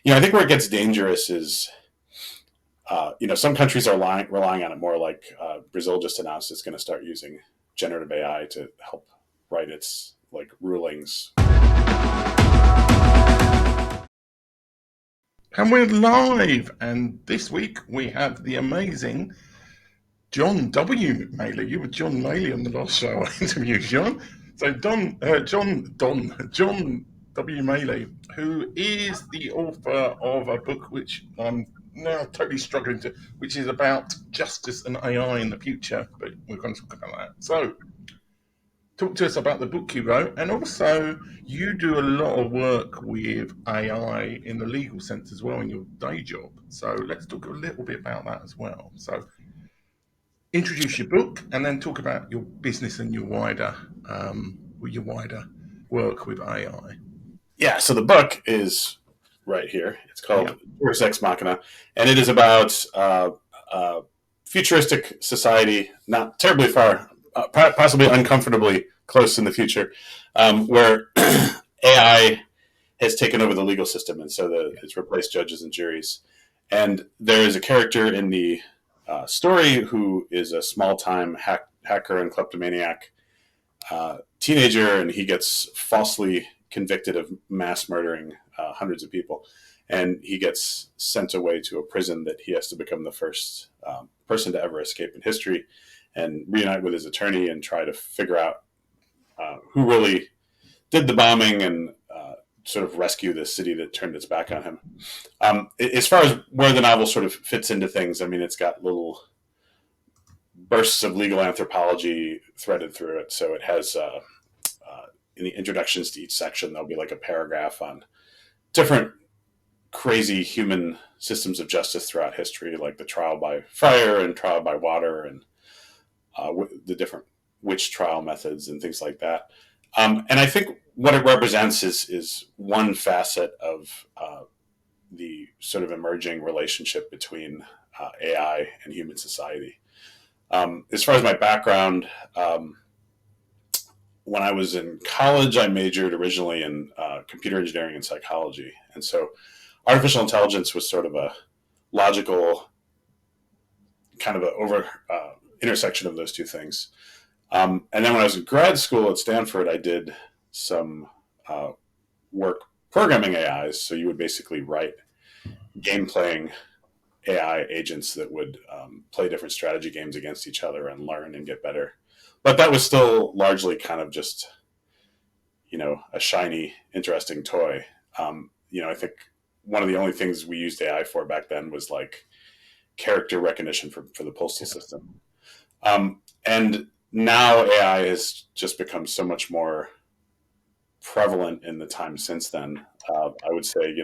I think where it gets dangerous is, some countries are relying on it more. Like Brazil just announced it's going to start using generative AI to help write its like rulings. And we're live, and this week we have the amazing John W. Maly. You were John Maly on the last show I interviewed, John. So John W. Maly, who is the author of a book which I'm now totally struggling to, which is about justice and AI in the future. But we're going to talk about that. So, talk to us about the book you wrote, and also you do a lot of work with AI in the legal sense as well in your day job. So let's talk a little bit about that as well. So introduce your book, and then talk about your business and your wider work with AI. Yeah, so the book is right here. It's Yeah. called Juris Machina, and it is about futuristic society, not terribly far, possibly uncomfortably close in the future, where AI has taken over the legal system, and so it's replaced judges and juries. And there is a character in the story who is a small-time hacker and kleptomaniac teenager, and he gets falsely convicted of mass murdering hundreds of people, and he gets sent away to a prison that he has to become the first person to ever escape in history, and reunite with his attorney and try to figure out who really did the bombing and sort of rescue the city that turned its back on him. As far as where the novel sort of fits into things, I mean, it's got little bursts of legal anthropology threaded through it. So it has in the introductions to each section, there'll be like a paragraph on different crazy human systems of justice throughout history, like the trial by fire and trial by water, and the different witch trial methods and things like that. And I think what it represents is one facet of the sort of emerging relationship between AI and human society. As far as my background, when I was in college, I majored originally in computer engineering and psychology. And so artificial intelligence was sort of a logical kind of a over intersection of those two things. And then when I was in grad school at Stanford, I did some work programming AIs. So you would basically write game playing AI agents that would play different strategy games against each other and learn and get better. But that was still largely kind of just, a shiny, interesting toy. I think one of the only things we used AI for back then was like character recognition for the postal system. And now AI has just become so much more prevalent in the time since then. I would say,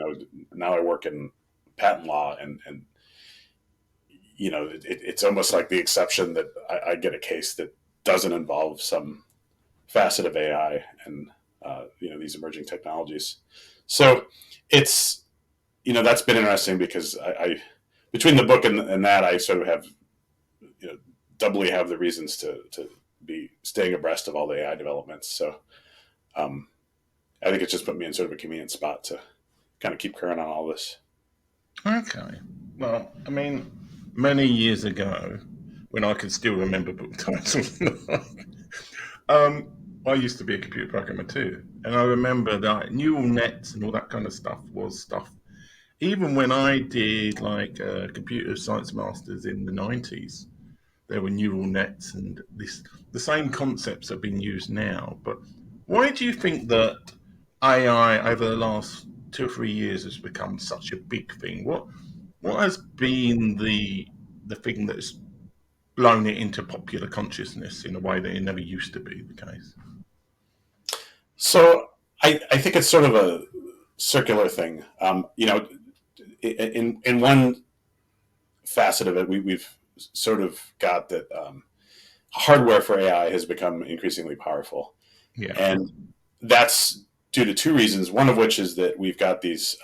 now I work in patent law, and it's almost like the exception that I get a case that doesn't involve some facet of AI and these emerging technologies. So it's that's been interesting because I between the book and that, I sort of have doubly have the reasons to be staying abreast of all the AI developments. So I think it's just put me in sort of a convenient spot to kind of keep current on all this. Okay. Well, I mean, many years ago, when I could still remember book titles, um, I used to be a computer programmer too, and I remember that neural nets and all that kind of stuff was stuff. Even when I did like computer science masters in the 90s, there were neural nets, and the same concepts have been used now. But why do you think that AI over the last 2 or 3 years has become such a big thing? What has been the thing that's blown it into popular consciousness in a way that it never used to be the case? So I think it's sort of a circular thing. In one facet of it, we've sort of got that hardware for AI has become increasingly powerful, Yeah, and that's due to two reasons. One of which is that we've got these,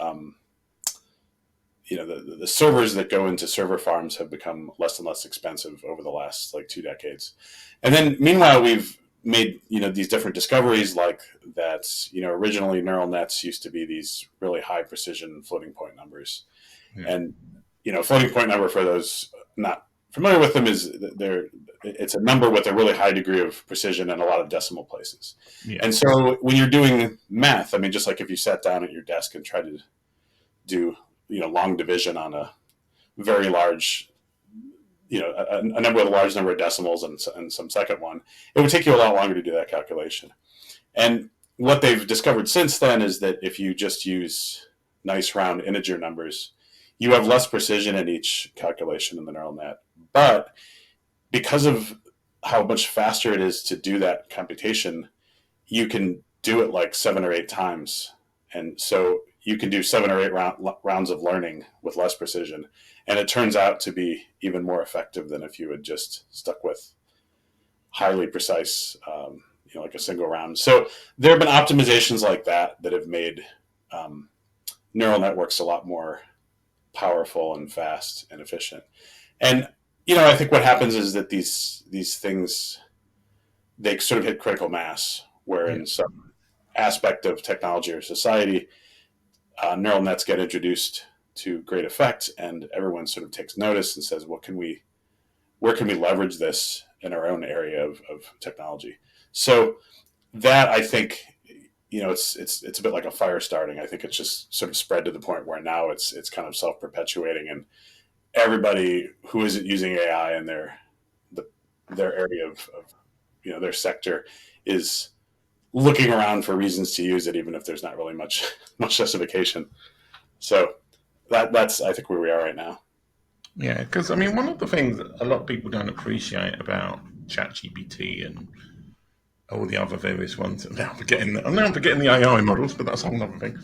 the servers that go into server farms have become less and less expensive over the last like 2 decades, and then meanwhile we've made these different discoveries, like that originally neural nets used to be these really high precision floating point numbers, Yeah. and floating point number, for those not familiar with them, is it's a number with a really high degree of precision and a lot of decimal places. Yeah. And so when you're doing math, I mean, just like if you sat down at your desk and tried to do long division on a very large, a number with a large number of decimals and some second one, it would take you a lot longer to do that calculation. And what they've discovered since then is that if you just use nice round integer numbers, you have less precision in each calculation in the neural net. But because of how much faster it is to do that computation, you can do it like 7 or 8 times. And so you can do 7 or 8 rounds of learning with less precision. And it turns out to be even more effective than if you had just stuck with highly precise, like a single round. So there have been optimizations like that have made neural networks a lot more powerful and fast and efficient. And I think what happens is that these things, they sort of hit critical mass, where in some aspect of technology or society, neural nets get introduced to great effect, and everyone sort of takes notice and says, where can we leverage this in our own area of technology? So that, I think, it's a bit like a fire starting. I think it's just sort of spread to the point where now it's kind of self-perpetuating, and everybody who isn't using AI in their area of their sector is looking around for reasons to use it, even if there's not really much justification. So that's, I think, where we are right now. Yeah, because I mean, one of the things that a lot of people don't appreciate about ChatGPT and all the other various ones, I'm now forgetting the AI models, but that's a whole other thing,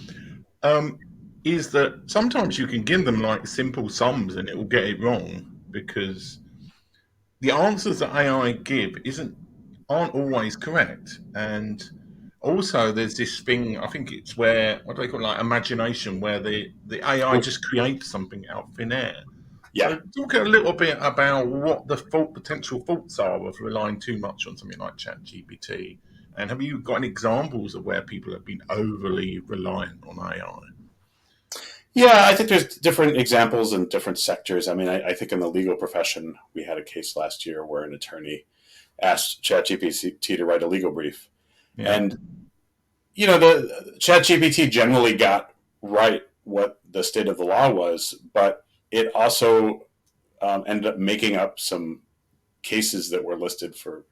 is that sometimes you can give them like simple sums and it will get it wrong, because the answers that AI give aren't always correct. And also there's this thing, I think it's where, what do they call it, like imagination, where the AI just creates something out of thin air. Yeah. So talk a little bit about what the potential faults are of relying too much on something like ChatGPT. And have you got any examples of where people have been overly reliant on AI? Yeah, I think there's different examples in different sectors. I mean, I think in the legal profession, we had a case last year where an attorney asked ChatGPT to write a legal brief. Yeah. And, the ChatGPT generally got right what the state of the law was, but it also ended up making up some cases that were listed for,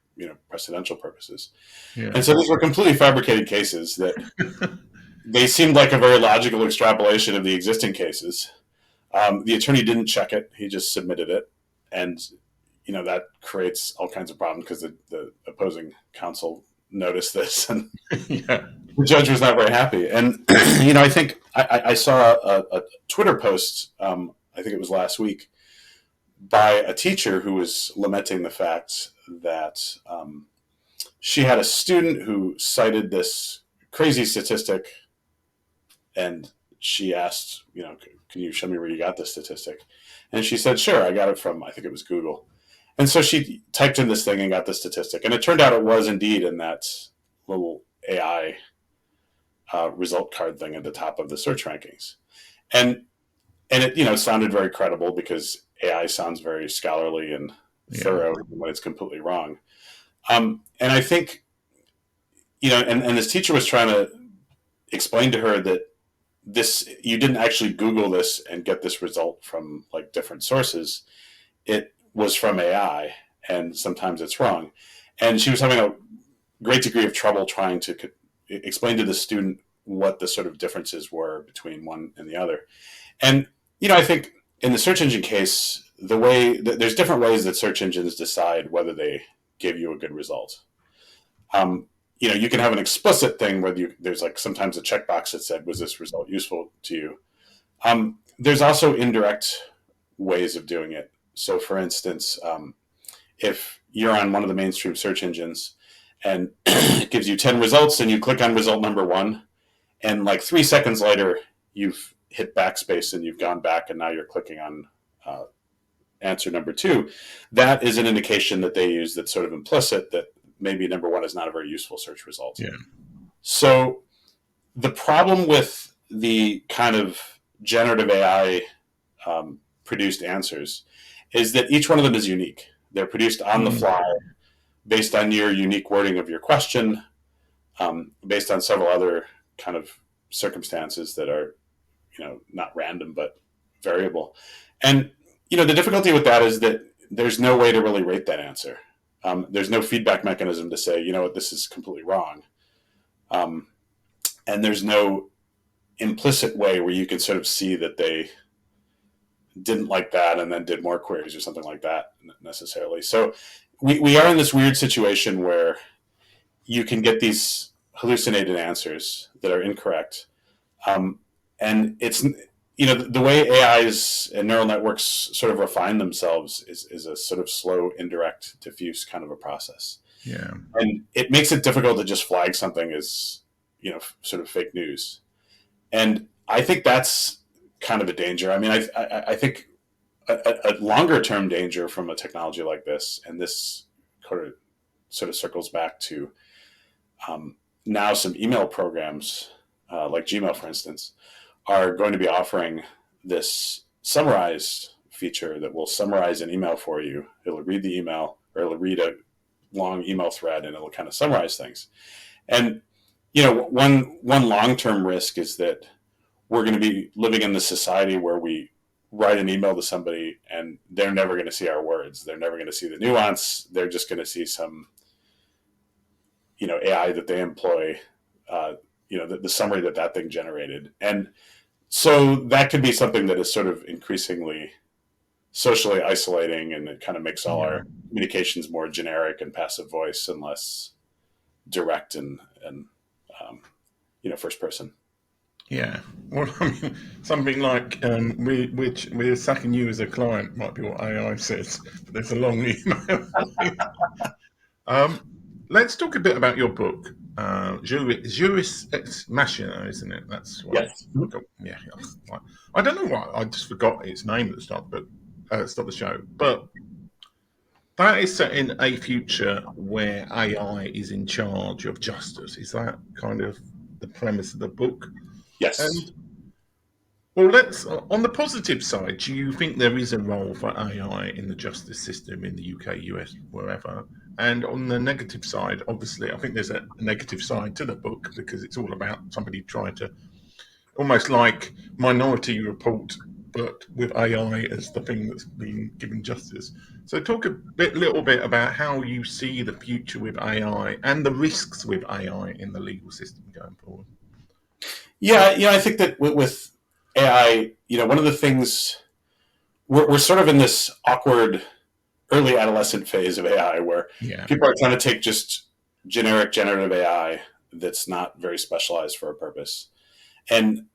precedential purposes. Yeah. And so these were completely fabricated cases that they seemed like a very logical extrapolation of the existing cases. The attorney didn't check it. He just submitted it. And, that creates all kinds of problems because the opposing counsel noticed this, and Yeah. the judge was not very happy. And, I think I saw a Twitter post, I think it was last week, by a teacher who was lamenting the fact that she had a student who cited this crazy statistic, and she asked, can you show me where you got this statistic? And she said, sure, I got it from, I think it was Google. And so she typed in this thing and got the statistic. And it turned out it was indeed in that little AI result card thing at the top of the search rankings. And it, sounded very credible because AI sounds very scholarly and thorough when it's completely wrong. And I think, and this teacher was trying to explain to her that you didn't actually Google this and get this result from like different sources. It was from AI, and sometimes it's wrong. And she was having a great degree of trouble trying to explain to the student what the sort of differences were between one and the other. And, I think in the search engine case, there's different ways that search engines decide whether they give you a good result. You can have an explicit thing where there's like sometimes a checkbox that said, was this result useful to you? There's also indirect ways of doing it. So for instance, if you're on one of the mainstream search engines and it gives you 10 results and you click on result number 1, and like 3 seconds later, you've hit backspace and you've gone back and now you're clicking on answer number 2, that is an indication that they use that's sort of implicit that maybe number one is not a very useful search result. Yeah. So the problem with the kind of generative AI produced answers is that each one of them is unique. They're produced on the fly based on your unique wording of your question, based on several other kind of circumstances that are, not random, but variable. And, the difficulty with that is that there's no way to really rate that answer. There's no feedback mechanism to say, what, this is completely wrong. And there's no implicit way where you can sort of see that they didn't like that and then did more queries or something like that necessarily. So we are in this weird situation where you can get these hallucinated answers that are incorrect. And it's, the way AIs and neural networks sort of refine themselves is a sort of slow, indirect, diffuse kind of a process. Yeah. And it makes it difficult to just flag something as, sort of fake news. And I think that's kind of a danger. I mean, I think a longer term danger from a technology like this, and this sort of circles back to now some email programs like Gmail, for instance, are going to be offering this summarize feature that will summarize an email for you. It'll read the email, or it'll read a long email thread, and it'll kind of summarize things. And one long-term risk is that we're going to be living in this society where we write an email to somebody and they're never going to see our words. They're never going to see the nuance. They're just going to see some, AI that they employ, the summary that thing generated. And so that could be something that is sort of increasingly socially isolating, and it kind of makes all our communications more generic and passive voice and less direct and first person. Yeah. Well, I mean, something like we're sacking you as a client might be what AI says. But there's a long email. Let's talk a bit about your book, Juris ex Machina, isn't it? That's what. Yes. Yeah. I don't know why. I just forgot its name at the start, start the show. But that is set in a future where AI is in charge of justice. Is that kind of the premise of the book? Yes. And, well, on the positive side, do you think there is a role for AI in the justice system in the UK, US, wherever? And on the negative side, obviously, I think there's a negative side to the book because it's all about somebody trying to, almost like Minority Report, but with AI as the thing that's being given justice. So talk little bit about how you see the future with AI and the risks with AI in the legal system going forward. Yeah, I think that with AI, one of the things we're sort of in this awkward early adolescent phase of AI where people are trying to take just generic generative AI that's not very specialized for a purpose. And,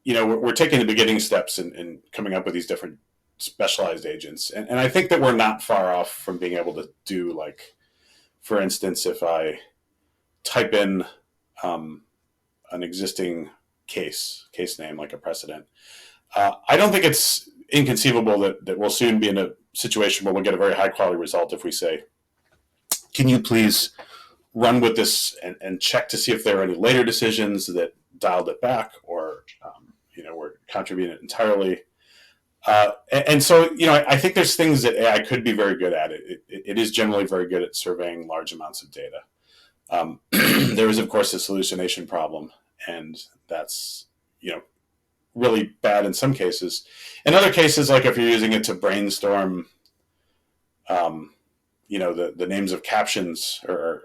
we're taking the beginning steps in coming up with these different specialized agents. And I think that we're not far off from being able to do, like, for instance, if I type in an existing case name, like a precedent, I don't think it's inconceivable that we'll soon be in a situation where we'll get a very high quality result if we say, can you please run with this and check to see if there are any later decisions that dialed it back or, were contravening it entirely. And so, I think there's things that AI could be very good at. It is generally very good at surveying large amounts of data. There is, of course, this hallucination problem, and that's, really bad in some cases. In other cases, like if you're using it to brainstorm, the names of captions or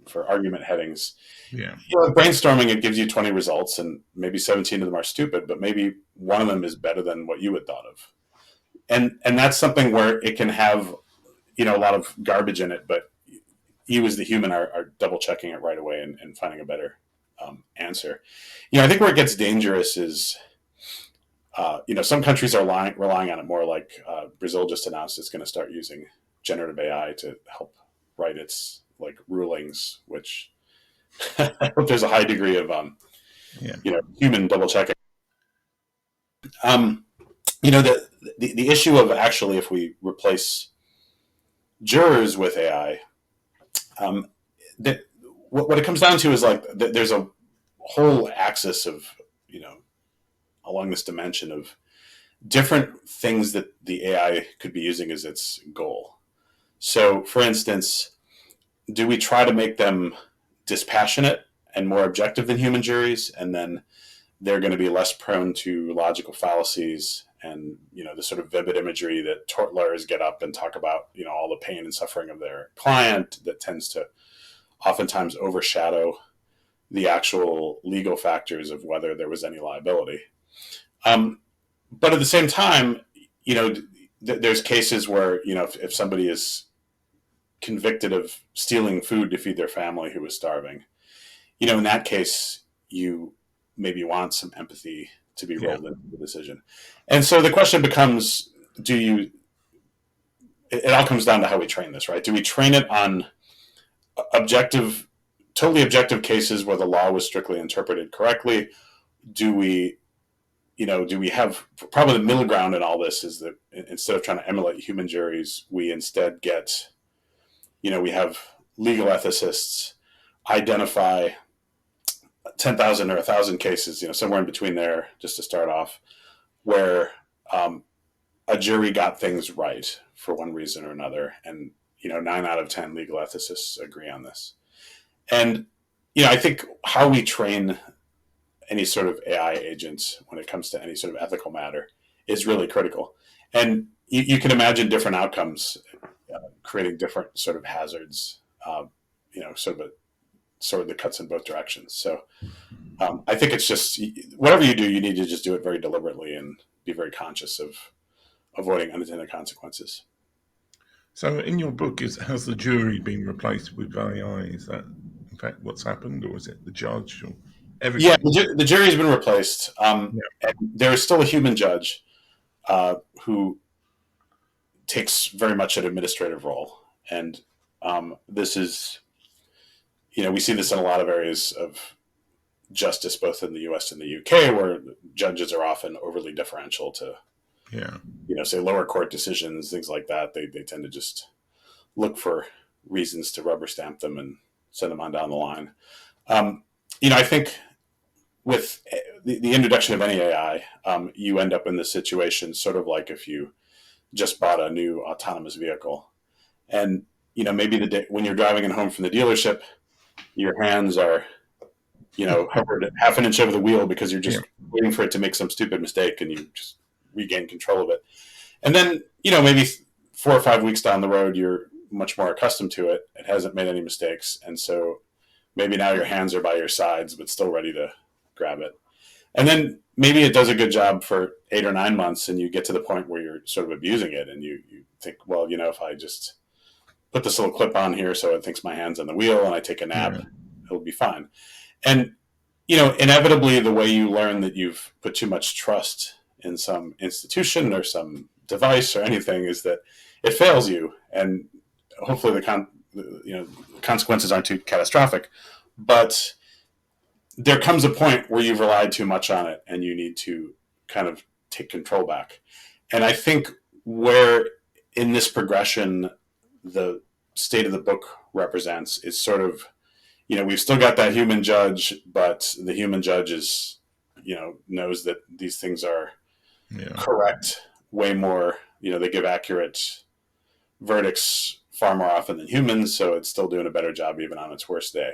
for argument headings. Yeah. Brainstorming, it gives you 20 results, and maybe 17 of them are stupid, but maybe one of them is better than what you had thought of. And that's something where it can have, a lot of garbage in it, but you as the human are double checking it right away and finding a better answer. I think where it gets dangerous is, some countries are relying on it more. Like Brazil just announced it's going to start using generative AI to help write its rulings, which I hope there's a high degree of human double checking. The issue of actually if we replace jurors with AI, that what it comes down to is like there's a whole axis of, you know, along this dimension of different things that the AI could be using as its goal. So, for instance, do we try to make them dispassionate and more objective than human juries, and then they're going to be less prone to logical fallacies and, you know, the sort of vivid imagery that tort lawyers get up and talk about, you know, all the pain and suffering of their client that tends to oftentimes overshadow the actual legal factors of whether there was any liability. But at the same time, you know, there's cases where, you know, if somebody is convicted of stealing food to feed their family who was starving, you know, in that case, you maybe want some empathy to be rolled into the decision. And so the question becomes, it all comes down to how we train this, right? Do we train it on objective, totally objective cases where the law was strictly interpreted correctly? Do we have, probably the middle ground in all this is that instead of trying to emulate human juries, we instead get, you know, we have legal ethicists identify 10,000 or 1,000 cases, you know, somewhere in between there, just to start off, where a jury got things right for one reason or another. And, you know, 9 out of 10 legal ethicists agree on this. And, you know, I think how we train any sort of AI agents when it comes to any sort of ethical matter is really critical. And you can imagine different outcomes, creating different sort of hazards, you know, sort of a sword that cuts in both directions. So I think it's just, whatever you do, you need to just do it very deliberately and be very conscious of avoiding unintended consequences. So in your book, has the jury been replaced with AI? Is that in fact what's happened, or is it the judge, or everything? Yeah, the jury's been replaced. And there is still a human judge who takes very much an administrative role. And this is, you know, we see this in a lot of areas of justice, both in the US and the UK, where judges are often overly deferential to, you know, say lower court decisions, things like that. They tend to just look for reasons to rubber stamp them and send them on down the line. You know, I think with the introduction of any AI, you end up in this situation sort of like if you just bought a new autonomous vehicle. And, you know, maybe the day when you're driving it home from the dealership, your hands are, you know, hovered half an inch over the wheel because you're just waiting for it to make some stupid mistake, and you just regain control of it. And then, you know, maybe 4 or 5 weeks down the road, you're much more accustomed to it. It hasn't made any mistakes. And so maybe now your hands are by your sides, but still ready to grab it. And then maybe it does a good job for 8 or 9 months, and you get to the point where you're sort of abusing it, and you think, well, you know, if I just put this little clip on here so it thinks my hand's on the wheel and I take a nap, it'll be fine. And, you know, inevitably the way you learn that you've put too much trust in some institution or some device or anything is that it fails you. And hopefully the consequences aren't too catastrophic. But there comes a point where you've relied too much on it and you need to kind of take control back. And I think where in this progression the state of the book represents is sort of, you know, we've still got that human judge, but the human judge is, you know, knows that these things are correct way more, you know, they give accurate verdicts far more often than humans. So it's still doing a better job even on its worst day.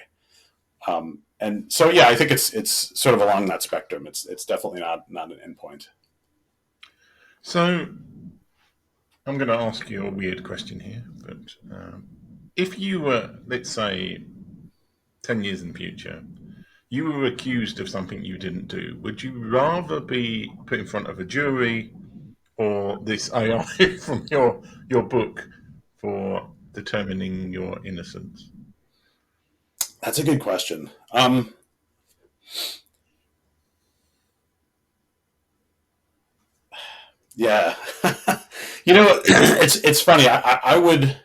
And so, yeah, I think it's sort of along that spectrum. It's definitely not an endpoint. So I'm going to ask you a weird question here, but if you were, let's say, 10 years in the future, you were accused of something you didn't do, would you rather be put in front of a jury or this AI from your book for determining your innocence? That's a good question. Yeah. You know, it's funny. I would,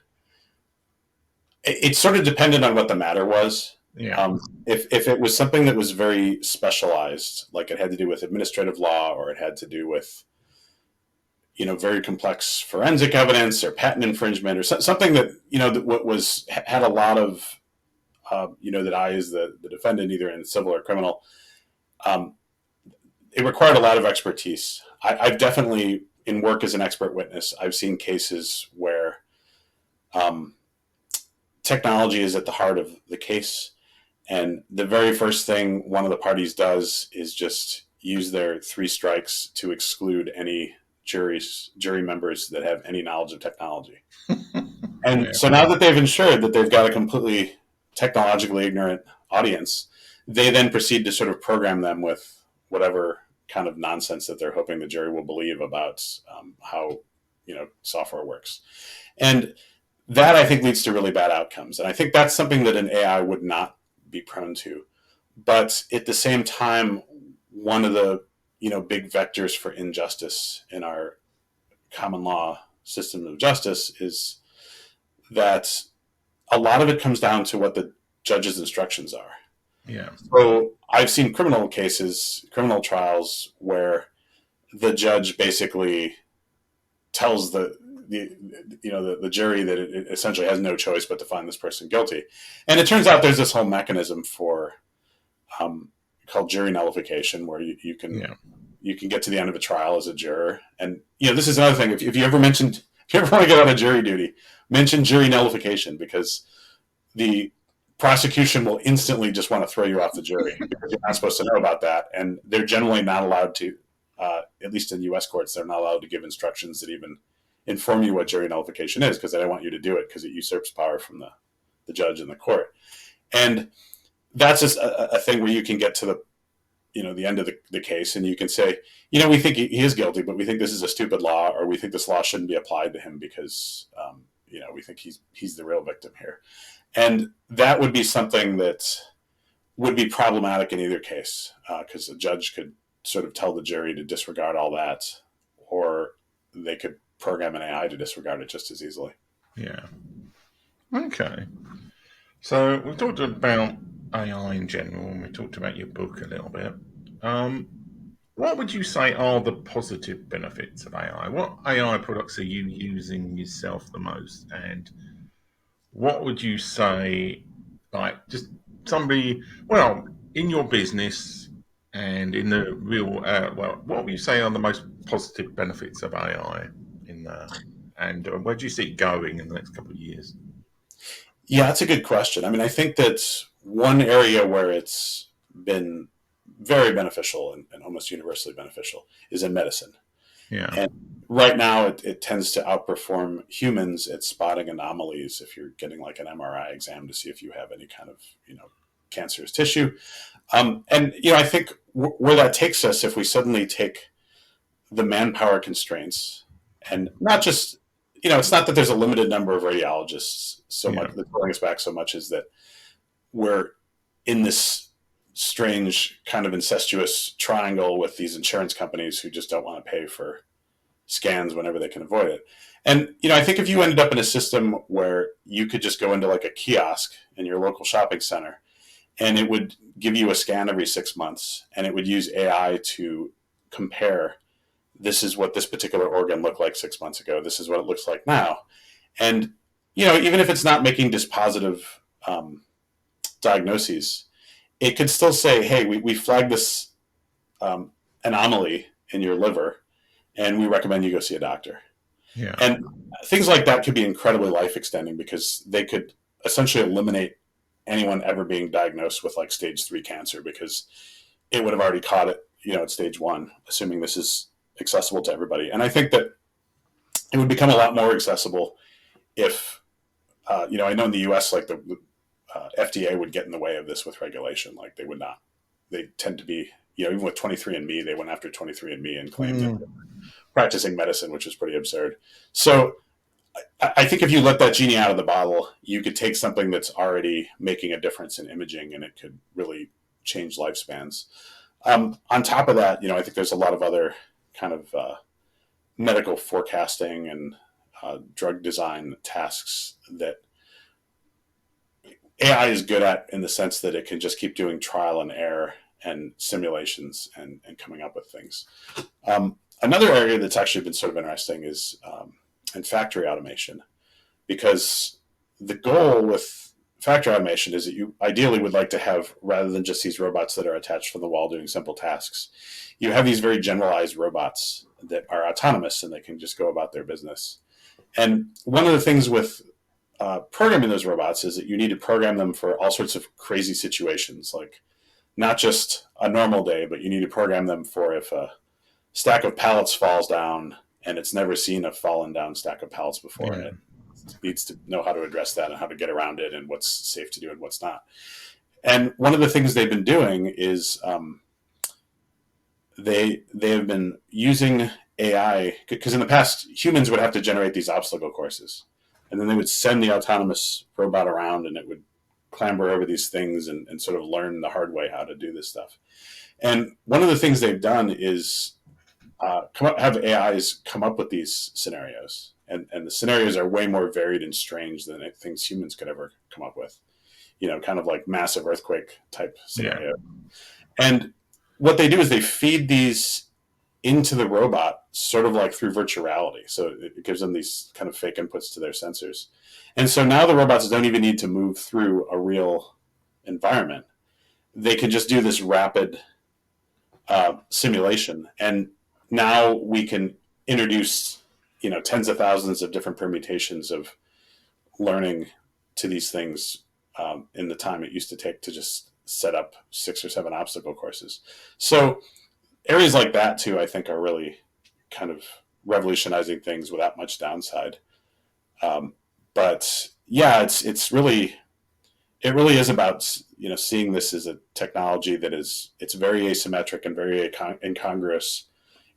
it sort of depended on what the matter was. If it was something that was very specialized, like it had to do with administrative law, or it had to do with, you know, very complex forensic evidence or patent infringement, or something that, you know, that had a lot of that I, as the defendant, either in civil or criminal, um, it required a lot of expertise. I've definitely, in work as an expert witness, I've seen cases where um, technology is at the heart of the case. And the very first thing one of the parties does is just use their three strikes to exclude any jury members that have any knowledge of technology. And Yeah. so now that they've ensured that they've got a completely technologically ignorant audience, they then proceed to sort of program them with whatever kind of nonsense that they're hoping the jury will believe about how software works. And that, I think, leads to really bad outcomes. And I think that's something that an AI would not be prone to. But at the same time, one of the big vectors for injustice in our common law system of justice is that a lot of it comes down to what the judge's instructions are. Yeah. So I've seen criminal trials where the judge basically tells the jury that it essentially has no choice but to find this person guilty. And it turns out there's this whole mechanism for called jury nullification, where you can get to the end of a trial as a juror. And this is another thing. If you ever want to get out of jury duty, mention jury nullification, because the prosecution will instantly just want to throw you off the jury because you're not supposed to know about that. And they're generally not allowed to, at least in U.S. courts, they're not allowed to give instructions that even inform you what jury nullification is, because they don't want you to do it, because it usurps power from the judge and the court. And that's just a thing where you can get to the end of the case, and you can say, we think he is guilty, but we think this is a stupid law, or we think this law shouldn't be applied to him because we think he's the real victim here. And that would be something that would be problematic in either case, because the judge could sort of tell the jury to disregard all that, or they could program an AI to disregard it just as easily. Yeah. Okay. So we talked about AI in general, and we talked about your book a little bit. What would you say are the positive benefits of AI? What AI products are you using yourself the most? And what would you say, like, just somebody, in your business and in the real, what would you say are the most positive benefits of AI and where do you see it going in the next couple of years? Yeah, that's a good question. I mean, I think that one area where it's been very beneficial and almost universally beneficial is in medicine. Yeah. And right now, it tends to outperform humans at spotting anomalies if you're getting like an MRI exam to see if you have any kind of cancerous tissue. And I think where that takes us, if we suddenly take the manpower constraints, and not just it's not that there's a limited number of radiologists so much that's pulling us back so much, is that we're in this strange kind of incestuous triangle with these insurance companies who just don't want to pay for scans whenever they can avoid it. And I think if you ended up in a system where you could just go into like a kiosk in your local shopping center, and it would give you a scan every 6 months, and it would use AI to compare, this is what this particular organ looked like 6 months ago, this is what it looks like now. And even if it's not making dispositive diagnoses, it could still say, hey, we flagged this anomaly in your liver, and we recommend you go see a doctor. Yeah. And things like that could be incredibly life extending, because they could essentially eliminate anyone ever being diagnosed with like stage 3 cancer, because it would have already caught it, at stage 1, assuming this is accessible to everybody. And I think that it would become a lot more accessible if, I know in the US, like the FDA would get in the way of this with regulation. Like they tend to be, even with 23andMe, they went after 23andMe and claimed that practicing medicine, which is pretty absurd. So I think if you let that genie out of the bottle, you could take something that's already making a difference in imaging, and it could really change lifespans. On top of that, I think there's a lot of other kind of medical forecasting and drug design tasks that AI is good at, in the sense that it can just keep doing trial and error and simulations and coming up with things. Another area that's actually been sort of interesting is in factory automation, because the goal with factory automation is that you ideally would like to have, rather than just these robots that are attached from the wall doing simple tasks, you have these very generalized robots that are autonomous and they can just go about their business. And one of the things with programming those robots is that you need to program them for all sorts of crazy situations, like not just a normal day, but you need to program them for if a stack of pallets falls down and it's never seen a fallen down stack of pallets before, and it needs to know how to address that and how to get around it and what's safe to do and what's not. And one of the things they've been doing is they have been using AI, because in the past humans would have to generate these obstacle courses, and then they would send the autonomous robot around and it would clamber over these things and sort of learn the hard way how to do this stuff. And one of the things they've done is have AIs come up with these scenarios, and the scenarios are way more varied and strange than things humans could ever come up with. Kind of like massive earthquake type scenario. And what they do is they feed these into the robot, sort of like through virtual reality. So it gives them these kind of fake inputs to their sensors. And so now the robots don't even need to move through a real environment. They can just do this rapid simulation. And now we can introduce, tens of thousands of different permutations of learning to these things in the time it used to take to just set up 6 or 7 obstacle courses. So areas like that too, I think, are really kind of revolutionizing things without much downside. But yeah, it really is about seeing this as a technology that it's very asymmetric and very incongruous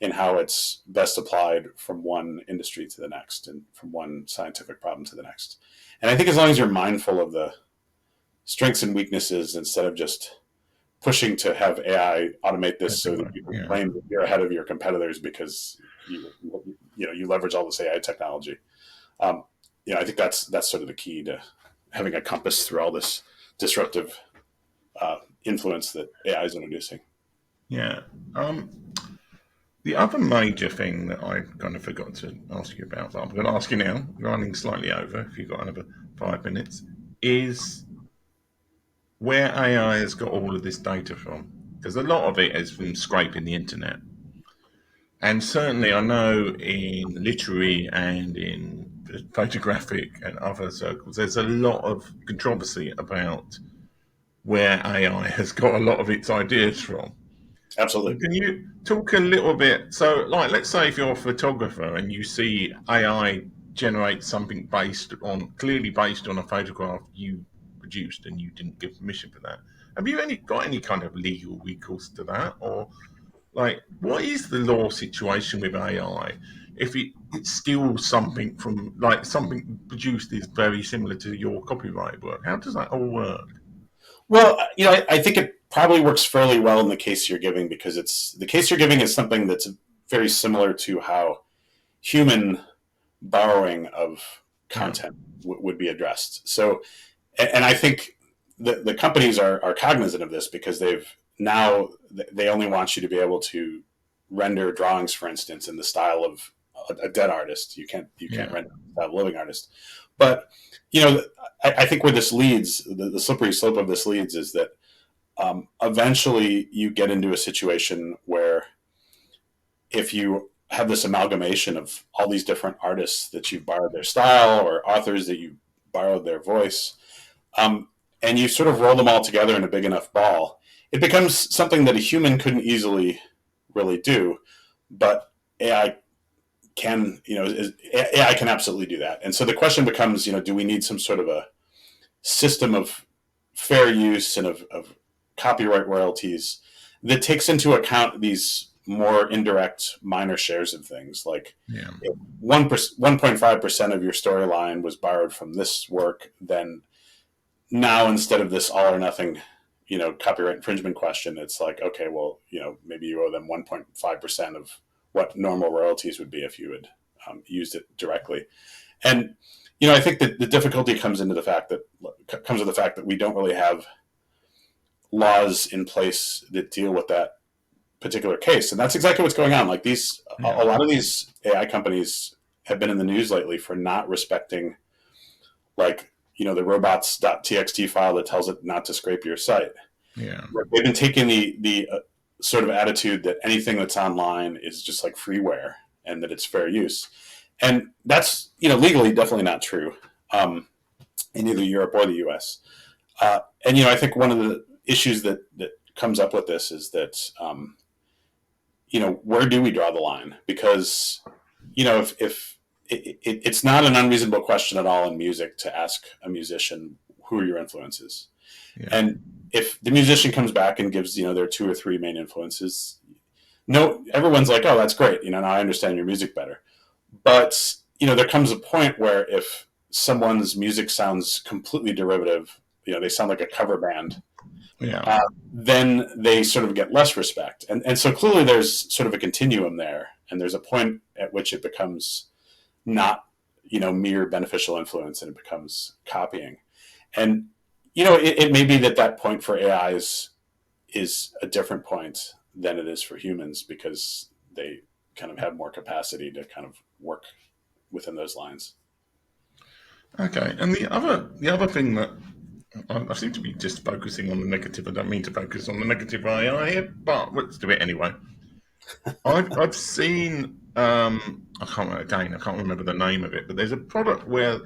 in how it's best applied from one industry to the next and from one scientific problem to the next. And I think as long as you're mindful of the strengths and weaknesses, instead of just pushing to have AI automate this so that you can claim that you're ahead of your competitors because you leverage all this AI technology. I think that's sort of the key to having a compass through all this disruptive influence that AI is introducing. Yeah. The other major thing that I kind of forgot to ask you about, that I'm going to ask you now, running slightly over, if you've got another 5 minutes, is where AI has got all of this data from. Because a lot of it is from scraping the internet. And certainly I know in literary and in photographic and other circles, there's a lot of controversy about where AI has got a lot of its ideas from. Absolutely. Can you talk a little bit? So, like, let's say if you're a photographer and you see AI generate something clearly based on a photograph you produced and you didn't give permission for that. Have you got any kind of legal recourse to that? Or, like, what is the law situation with AI if it's still something from, like, something produced is very similar to your copyright work? How does that all work? Well, I think it probably works fairly well in the case you're giving, because the case you're giving is something that's very similar to how human borrowing of content would be addressed. So, and I think the companies are cognizant of this, because they only want you to be able to render drawings, for instance, in the style of a dead artist. You can't render the style of a living artist. But I think where this leads, the slippery slope of this leads, is that eventually you get into a situation where if you have this amalgamation of all these different artists that you've borrowed their style, or authors that you borrowed their voice, and you sort of roll them all together in a big enough ball, it becomes something that a human couldn't easily really do, but AI can, AI can absolutely do that. And so the question becomes, do we need some sort of a system of fair use and of copyright royalties that takes into account these more indirect minor shares of things, like 1.5% of your storyline was borrowed from this work, then now instead of this all or nothing copyright infringement question, it's like, okay, well, maybe you owe them 1.5% of what normal royalties would be if you had used it directly. And I think that the difficulty comes with the fact that we don't really have laws in place that deal with that particular case. And that's exactly what's going on. Like a lot of these AI companies have been in the news lately for not respecting, like, the robots.txt file that tells it not to scrape your site. Yeah. They've been taking the sort of attitude that anything that's online is just like freeware and that it's fair use. And that's, legally definitely not true in either Europe or the US. And, I think one of the issues that comes up with this is that, where do we draw the line? Because, if it's not an unreasonable question at all in music to ask a musician who are your influences. Yeah. And if the musician comes back and gives, their 2 or 3 main influences, no, everyone's like, oh, that's great. Now I understand your music better. But, there comes a point where if someone's music sounds completely derivative, they sound like a cover band, then they sort of get less respect. And so clearly there's sort of a continuum there. And there's a point at which it becomes not, mere beneficial influence and it becomes copying. And, it may be that point for AI is a different point than it is for humans because they kind of have more capacity to kind of work within those lines. Okay. And the other thing that I seem to be just focusing on the negative. I don't mean to focus on the negative AI here, but let's do it anyway. I've seen I can't remember the name of it, but there's a product where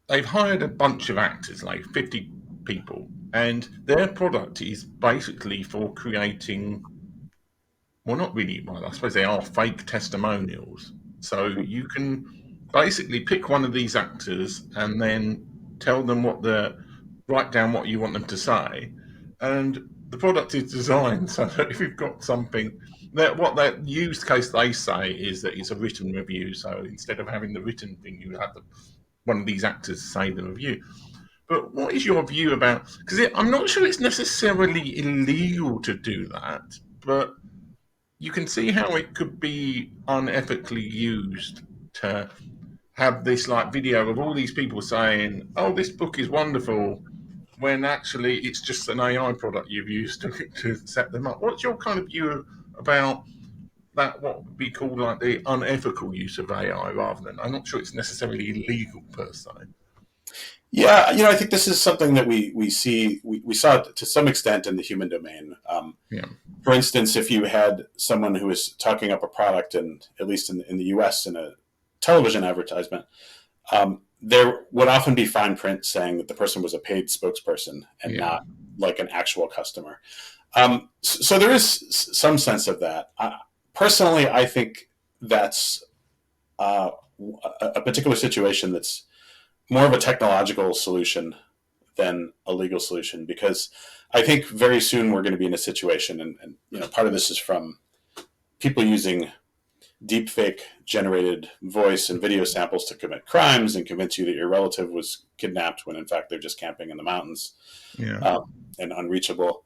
they've hired a bunch of actors, like 50 people, and their product is basically for creating, well, not really, well, I suppose they are fake testimonials. So you can basically pick one of these actors and then tell them write down what you want them to say, and the product is designed so that if you've got something what that use case they say is that it's a written review. So instead of having the written thing, you have one of these actors say the review. But what is your view about? Because I'm not sure it's necessarily illegal to do that, but you can see how it could be unethically used to have this like video of all these people saying, "Oh, this book is wonderful," when actually it's just an AI product you've used to set them up. What's your kind of view about that? What would be called like the unethical use of AI rather than? I'm not sure it's necessarily illegal per se. Yeah, I think this is something that we saw to some extent in the human domain. For instance, if you had someone who was talking up a product, and at least in the U.S. in a television advertisement, there would often be fine print saying that the person was a paid spokesperson and not like an actual customer. So there is some sense of that. Personally, I think that's a particular situation that's more of a technological solution than a legal solution, because I think very soon we're going to be in a situation, and part of this is from people using deepfake generated voice and video samples to commit crimes and convince you that your relative was kidnapped when in fact they're just camping in the mountains and unreachable.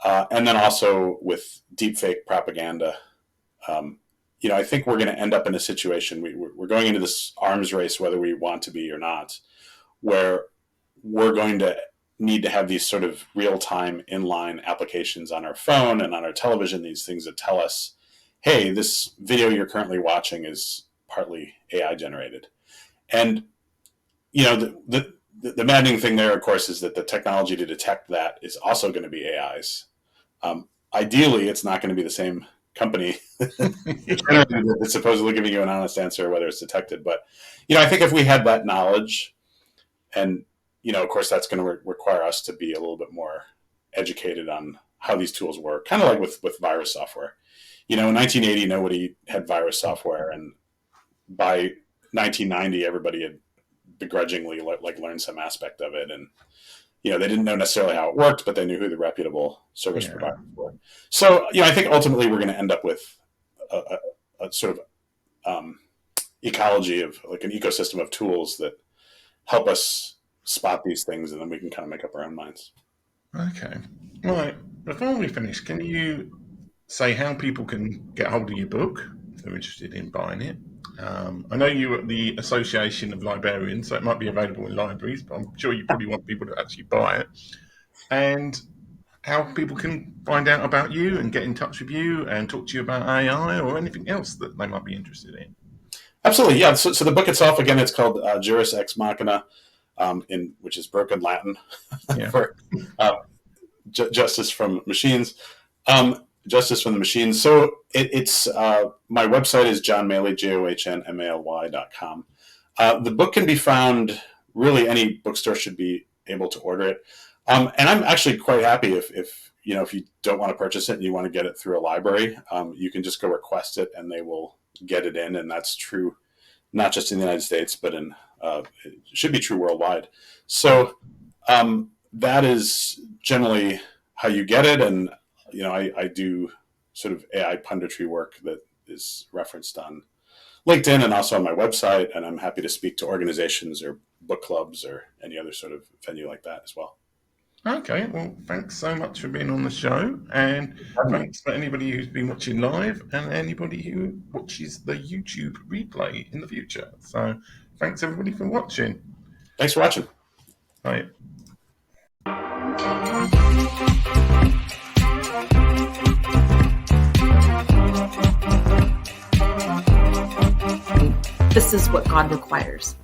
And then also with deepfake propaganda, I think we're going to end up in a situation, we're going into this arms race, whether we want to be or not, where we're going to need to have these sort of real-time inline applications on our phone and on our television, these things that tell us, hey, this video you're currently watching is partly AI generated. And, the maddening thing there, of course, is that the technology to detect that is also going to be AI's. Ideally, it's not going to be the same company that's supposedly giving you an honest answer whether it's detected. But, I think if we had that knowledge, and, of course, that's going to require us to be a little bit more educated on how these tools work, kind of like with virus software. In 1980, nobody had virus software, and by 1990, everybody had begrudgingly learned some aspect of it, and they didn't know necessarily how it worked, but they knew who the reputable service providers were. So, I think ultimately we're going to end up with a sort of ecology of like an ecosystem of tools that help us spot these things, and then we can kind of make up our own minds. Okay. All right. Before we finish, can you say how people can get hold of your book if they're interested in buying it? I know you're at the Association of Librarians, so it might be available in libraries, but I'm sure you probably want people to actually buy it. And how people can find out about you and get in touch with you and talk to you about AI or anything else that they might be interested in. Absolutely, yeah. So the book itself, again, it's called Juris Ex Machina. in which is broken Latin Yeah. for justice from machines. Justice from the Machines. So it's my website is johnmaly, JOHNMALY.com. The book can be found, really any bookstore should be able to order it. And I'm actually quite happy if you don't want to purchase it and you want to get it through a library, you can just go request it and they will get it in. And that's true, not just in the United States, but it should be true worldwide. So that is generally how you get it. And I do sort of AI punditry work that is referenced on LinkedIn and also on my website. And I'm happy to speak to organizations or book clubs or any other sort of venue like that as well. Okay, well, thanks so much for being on the show. And thanks for anybody who's been watching live and anybody who watches the YouTube replay in the future. So thanks everybody for watching. Thanks for watching. Bye. This is what God requires.